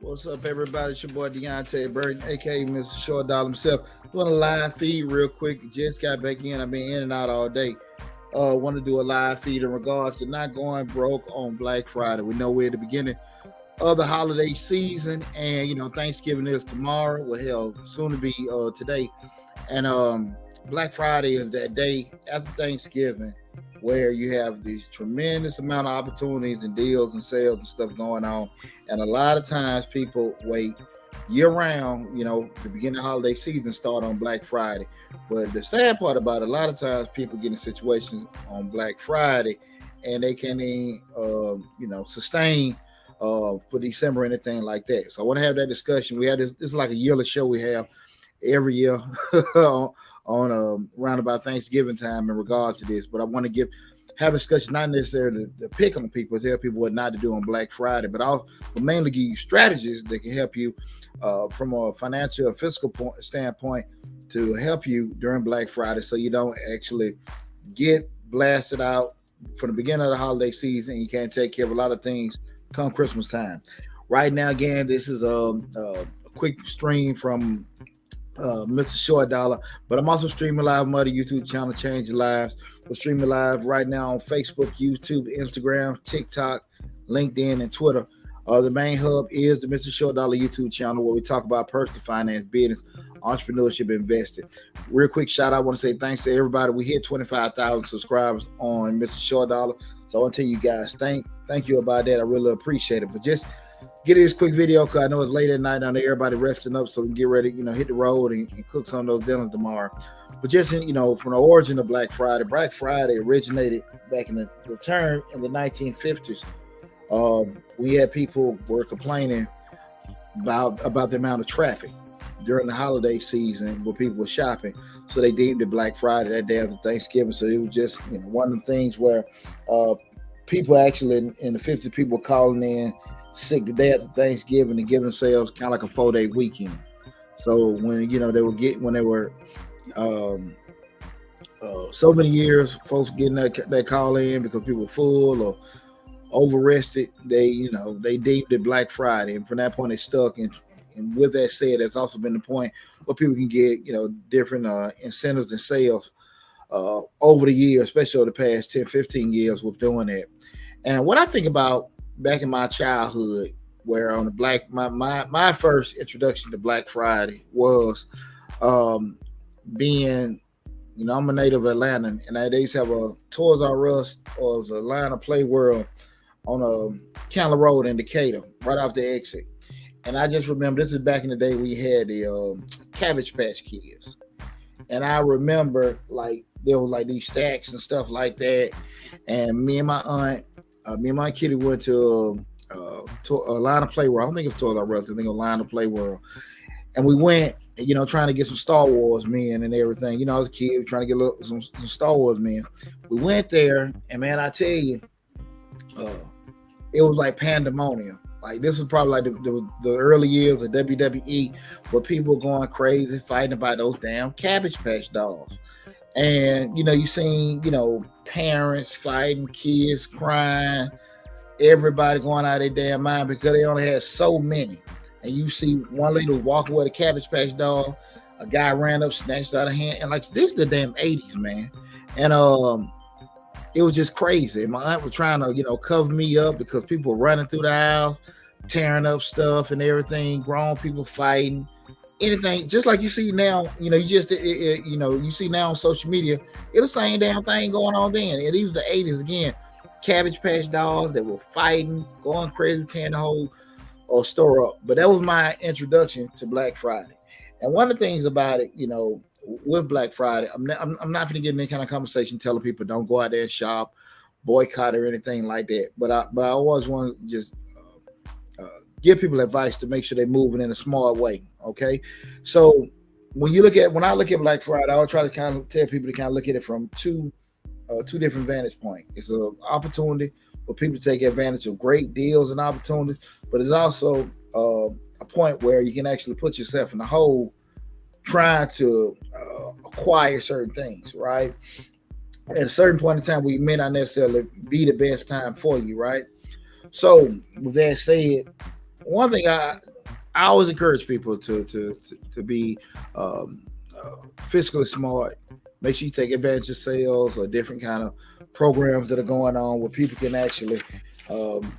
What's up, everybody? It's your boy Deonte Burden, aka Mr. Short Dollar himself. Doing a live feed real quick. Just got back in. I've been in and out all day. Want to do a live feed in regards to not going broke on Black Friday. We know we're at the beginning of the holiday season, and Thanksgiving is tomorrow. Well, hell, soon to be today. And Black Friday is that day after Thanksgiving where you have these tremendous amount of opportunities and deals and sales and stuff going on. And a lot of times people wait year round, the beginning of the holiday season start on Black Friday. But the sad part about it, a lot of times people get in situations on Black Friday and they can't even, sustain for December or anything like that. So I want to have that discussion. We had this is like a yearly show we have every year on around about Thanksgiving time in regards to this. But I want to have a discussion, not necessarily to pick on people, tell people what not to do on Black Friday, but I'll mainly give you strategies that can help you from a financial and fiscal standpoint to help you during Black Friday so you don't actually get blasted out from the beginning of the holiday season. You can't take care of a lot of things come Christmas time. Right now, again, this is a quick stream from Mr. Short Dollar, but I'm also streaming live on my YouTube channel, Change Your Lives. We're streaming live right now on Facebook, YouTube, Instagram, TikTok, LinkedIn, and Twitter. The main hub is the Mr. Short Dollar YouTube channel where we talk about personal finance, business, entrepreneurship, investing. Real quick shout out. I want to say thanks to everybody. We hit 25,000 subscribers on Mr. Short Dollar. So I want to tell you guys, thank you about that. I really appreciate it. But just get this quick video because I know it's late at night. I know everybody resting up so we can get ready, hit the road and cook some of those dinners tomorrow. But just, from the origin of Black Friday originated back in the turn in the 1950s. We had people were complaining about the amount of traffic during the holiday season where people were shopping. So they deemed it Black Friday that day after Thanksgiving. So it was just, one of the things where people actually in the 50s, people calling in sick the day after Thanksgiving and give themselves kind of like a 4-day weekend. So when they were so many years, folks getting that call in because people were full or over rested, they deemed it Black Friday, and from that point it stuck. And with that said, that's also been the point where people can get different incentives and sales over the years, especially over the past 10, 15 years with doing that. And what I think about back in my childhood, where on the my first introduction to Black Friday was being, I'm a native Atlantan, and they used to have a Toys R Us or it was Atlanta Play World on a Candler Road in Decatur, right off the exit. And I just remember this is back in the day we had the Cabbage Patch Kids, and I remember like there was like these stacks and stuff like that, and me and my kitty went to Atlanta Play World. I don't think it was Toys R Us. I think Atlanta Play World. And we went, trying to get some Star Wars men and everything. I was a kid trying to get some Star Wars men. We went there, and man, I tell you, it was like pandemonium. Like this was probably like the early years of WWE, where people were going crazy fighting about those damn Cabbage Patch dolls. And you seen parents fighting, kids crying, everybody going out of their damn mind because they only had so many. And you see one lady was walking with a Cabbage Patch doll, a guy ran up, snatched it out of hand, and like this is the damn 80s, man. And it was just crazy. And my aunt was trying to cover me up because people were running through the house, tearing up stuff and everything, grown people fighting. Anything, just like you see now, you see now on social media, it's the same damn thing going on then. And these were the 80s again. Cabbage Patch dolls that were fighting, going crazy, tearing the whole store up. But that was my introduction to Black Friday. And one of the things about it, with Black Friday, I'm not going to get in any kind of conversation telling people don't go out there and shop, boycott or anything like that. But I always want to just give people advice to make sure they're moving in a smart way. Okay, so when I look at Black Friday, I will try to kind of tell people to kind of look at it from two different vantage points. It's an opportunity for people to take advantage of great deals and opportunities, but it's also a point where you can actually put yourself in a hole trying to acquire certain things, right? At a certain point in time, we may not necessarily be the best time for you, right? So with that said, one thing I always encourage people to be fiscally smart. Make sure you take advantage of sales or different kind of programs that are going on where people can actually um,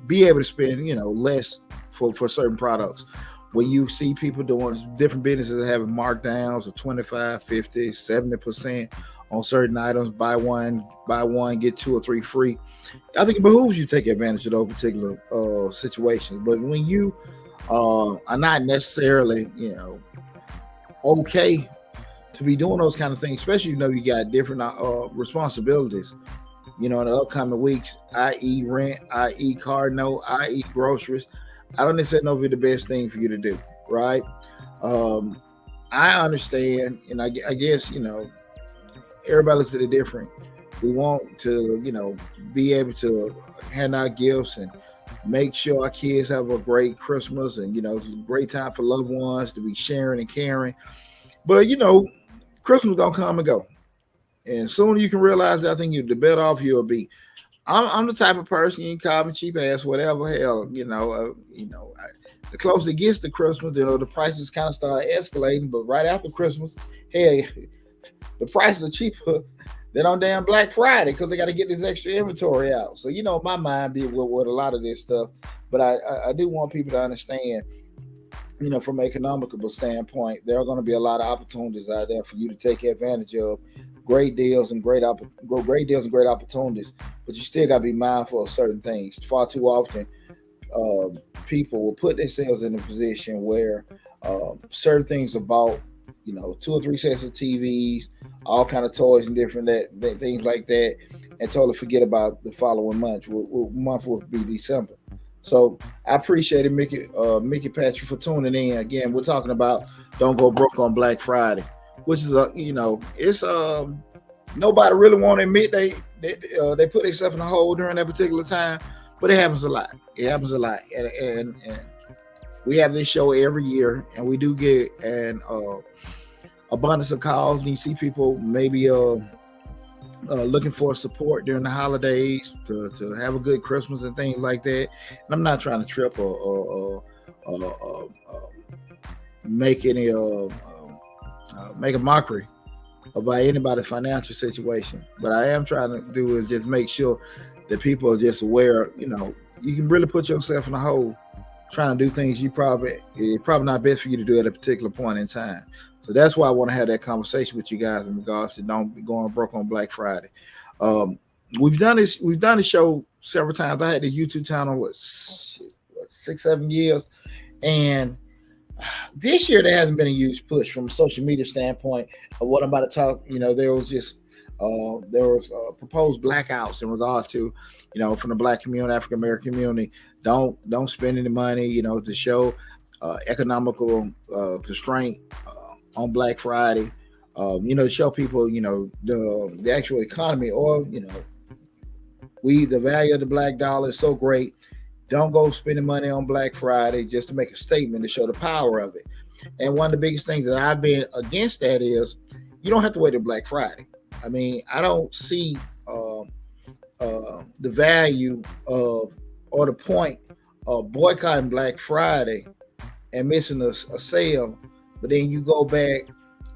be able to spend, less for certain products. When you see people doing different businesses having markdowns of 25, 50, 70% on certain items, buy one, get two or three free. I think it behooves you to take advantage of those particular situations. But when you are not necessarily, okay to be doing those kind of things, especially you got different responsibilities, in the upcoming weeks, i.e. rent, i.e. car note, i.e. groceries. I don't necessarily know if it's the best thing for you to do, right? Um, I understand, and I guess everybody looks at it different. We want to, be able to hand out gifts and make sure our kids have a great Christmas, and it's a great time for loved ones to be sharing and caring. But Christmas gonna come and go, and sooner you can realize that, I think the better off you'll be. I'm the type of person, you can call me cheap ass, whatever. Hell, the closer it gets to Christmas, the prices kind of start escalating. But right after Christmas, hey, the prices are cheaper than on damn Black Friday because they got to get this extra inventory out. So my mind be with a lot of this stuff, but I do want people to understand, from an economical standpoint, there are going to be a lot of opportunities out there for you to take advantage of. Great deals and great deals and great opportunities, but you still got to be mindful of certain things. Far too often, people will put themselves in a position where certain things about two or three sets of TVs, all kind of toys and different that things like that, and totally forget about the following month. Month will be December. So I appreciate it, Mickey Patrick, for tuning in. Again, we're talking about don't go broke on Black Friday, which is it's nobody really want to admit they put themselves in a hole during that particular time, but it happens a lot. It happens a lot, and we have this show every year, and we do get an abundance of calls, and you see people maybe looking for support during the holidays to have a good Christmas and things like that. And I'm not trying to trip or make any make a mockery about anybody's financial situation. But I am trying to do is just make sure that people are just aware. You can really put yourself in a hole trying to do things it's probably not best for you to do at a particular point in time. So that's why I want to have that conversation with you guys in regards to don't be going broke on Black Friday. We've done the show several times. I had the YouTube channel 6-7 years, and this year there hasn't been a huge push from a social media standpoint of what I'm about to talk. There was just proposed blackouts in regards to from the Black community, African American community. Don't spend any money to show economical constraint on Black Friday, to show people the actual economy, or the value of the black dollar is so great. Don't go spending money on Black Friday just to make a statement to show the power of it. And one of the biggest things that I've been against that is you don't have to wait till Black Friday. I mean, I don't see the value of or the point of boycotting Black Friday and missing a sale, but then you go back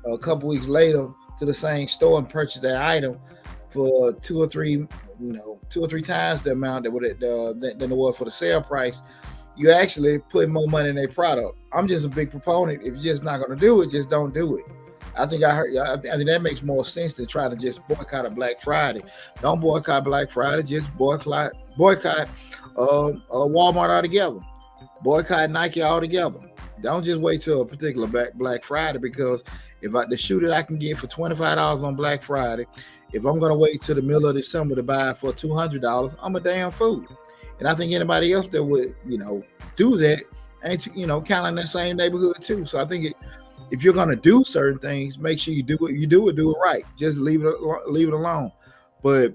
a couple weeks later to the same store and purchase that item for two or three times the amount than it was for the sale price. You actually put more money in their product. I'm just a big proponent. If you're just not going to do it, just don't do it. I think that makes more sense than try to just boycott a Black Friday. Don't boycott Black Friday. Just boycott Walmart altogether. Boycott Nike altogether. Don't just wait till a particular Black Friday, because if the shoe that I can get for $25 on Black Friday, if I'm going to wait till the middle of December to buy it for $200, I'm a damn fool. And I think anybody else that would, do that ain't, kind of in that same neighborhood too. So I think if you're going to do certain things, make sure you do it right. Just leave it alone. But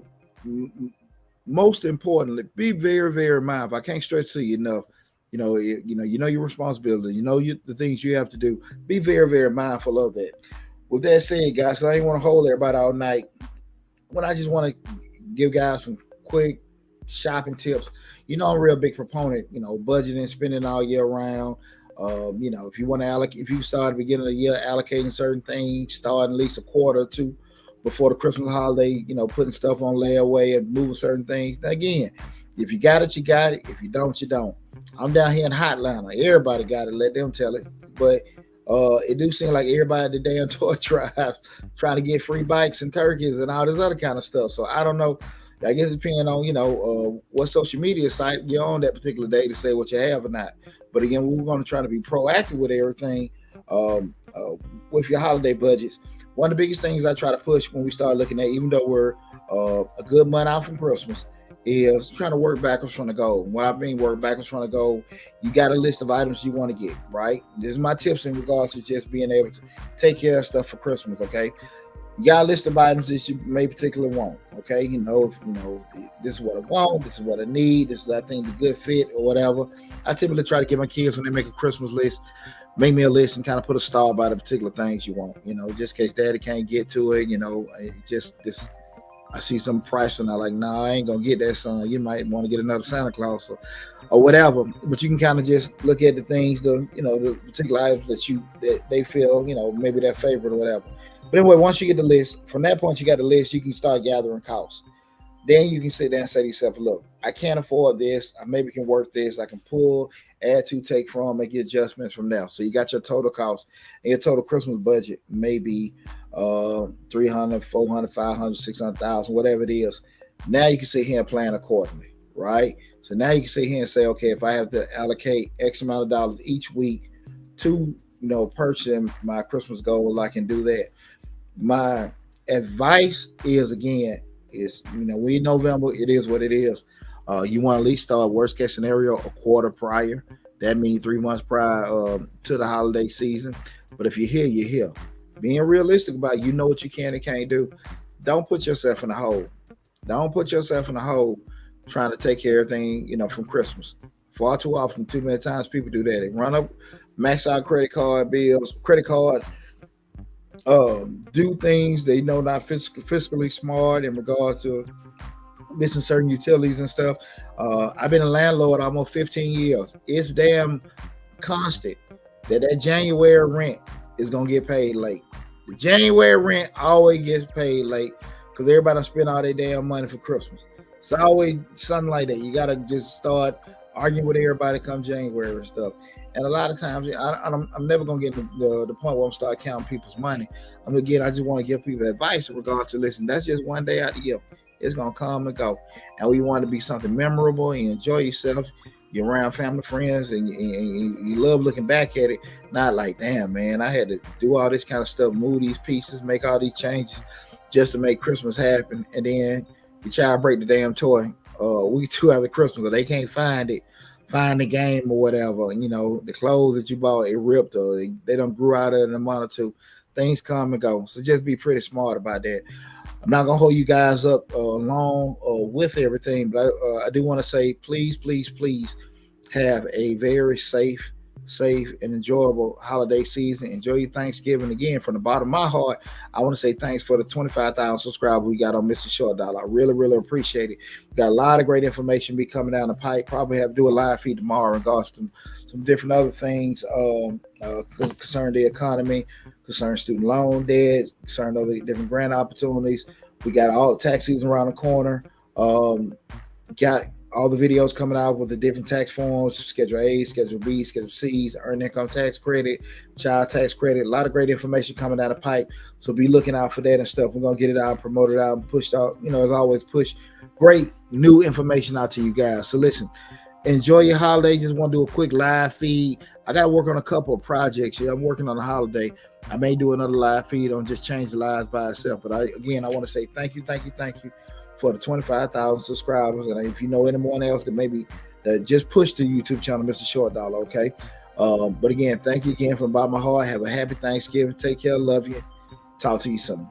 most importantly, be very, very mindful. I can't stress to you enough. You know your responsibility. The things you have to do. Be very, very mindful of that. With that said, guys, because I didn't want to hold everybody all night. I just want to give guys some quick shopping tips. I'm a real big proponent, budgeting, spending all year round. If you want to allocate, if you start at the beginning of the year allocating certain things, start at least a quarter or two before the Christmas holiday, putting stuff on layaway and moving certain things. Now, again, if you got it, you got it. If you don't, you don't. I'm down here in Hotlanta. Everybody got it. Let them tell it. But it do seem like everybody at the damn toy drive trying to get free bikes and turkeys and all this other kind of stuff. So I don't know. I guess depending on, what social media site you're on that particular day to say what you have or not. But again, we're going to try to be proactive with everything with your holiday budgets. One of the biggest things I try to push when we start looking at, even though we're a good month out from Christmas, is trying to work backwards from the goal. What I mean work backwards from the goal, you got a list of items you want to get, right? This is my tips in regards to just being able to take care of stuff for Christmas, okay? You got a list of items that you may particularly want, okay? This is what I want, this is what I need, this is what I think is a good fit or whatever. I typically try to get my kids, when they make a Christmas list, make me a list and kind of put a star by the particular things you want, just in case daddy can't get to it, just this. I see some price and I'm like, nah, I ain't gonna get that, son. You might want to get another Santa Claus or whatever. But you can kind of just look at the things, the particular items that they feel, maybe their favorite or whatever. But anyway, once you get the list, from that point you got the list, you can start gathering costs. Then you can sit there and say to yourself, look, I can't afford this. I maybe can work this. I can pull, add to, take from, make your adjustments from there. So you got your total cost, and your total Christmas budget may be 300, 400, 500, 600,000, whatever it is. Now you can sit here and plan accordingly, right? So now you can sit here and say, okay, if I have to allocate X amount of dollars each week to, purchasing my Christmas goal, I can do that. My advice is, again, we in November, it is what it is. You want to at least start worst case scenario a quarter prior. That means 3 months prior to the holiday season. But if you're here, you're here. Being realistic about it, what you can and can't do. Don't put yourself in a hole. Don't put yourself in a hole trying to take care of everything, from Christmas. Far too often, too many times people do that. They run up, max out credit cards, do things they know not fiscally smart in regards to missing certain utilities and stuff. I've been a landlord almost 15 years. It's damn constant that January rent is going to get paid late. The January rent always gets paid late because everybody spend all their damn money for Christmas. It's always something like that. You got to just start arguing with everybody come January and stuff. And a lot of times, I'm never going to get to the point where I'm start counting people's money. I just want to give people advice in regards to, listen, that's just one day out of the year. It's going to come and go. And we want to be something memorable and enjoy yourself. You're around family, friends, and you love looking back at it. Not like, damn, man, I had to do all this kind of stuff, move these pieces, make all these changes just to make Christmas happen. And then your child break the damn toy week 2 after Christmas, or they can't find the game or whatever. The clothes that you bought, it ripped, or they don't grew out of it in a month or two. Things come and go. So just be pretty smart about that. I'm not going to hold you guys up long with everything, but I do want to say, please, please, please have a very safe and enjoyable holiday season. Enjoy your Thanksgiving. Again, from the bottom of my heart, I want to say thanks for the 25,000 subscribers we got on Mr. Short Dollar. I really, really appreciate it. We got a lot of great information be coming down the pipe. Probably have to do a live feed tomorrow in regards to some different other things concerning the economy, concerning student loan debt, concerning other different grant opportunities. We got all tax season around the corner. Got all the videos coming out with the different tax forms, Schedule A, Schedule B, Schedule C's, earned income tax credit, child tax credit. A lot of great information coming down the pipe. So be looking out for that and stuff. We're going to get it out, promote it out, and pushed out. As always, push great new information out to you guys. So listen, enjoy your holidays. Just want to do a quick live feed. I got to work on a couple of projects here. I'm working on a holiday. I may do another live feed on just change the lives by itself. But I want to say thank you for the 25,000 subscribers. And if you know anyone else that maybe just push the YouTube channel, Mr. Short Dollar, okay? But again, thank you again from the bottom of my heart. Have a happy Thanksgiving. Take care. Love you. Talk to you soon.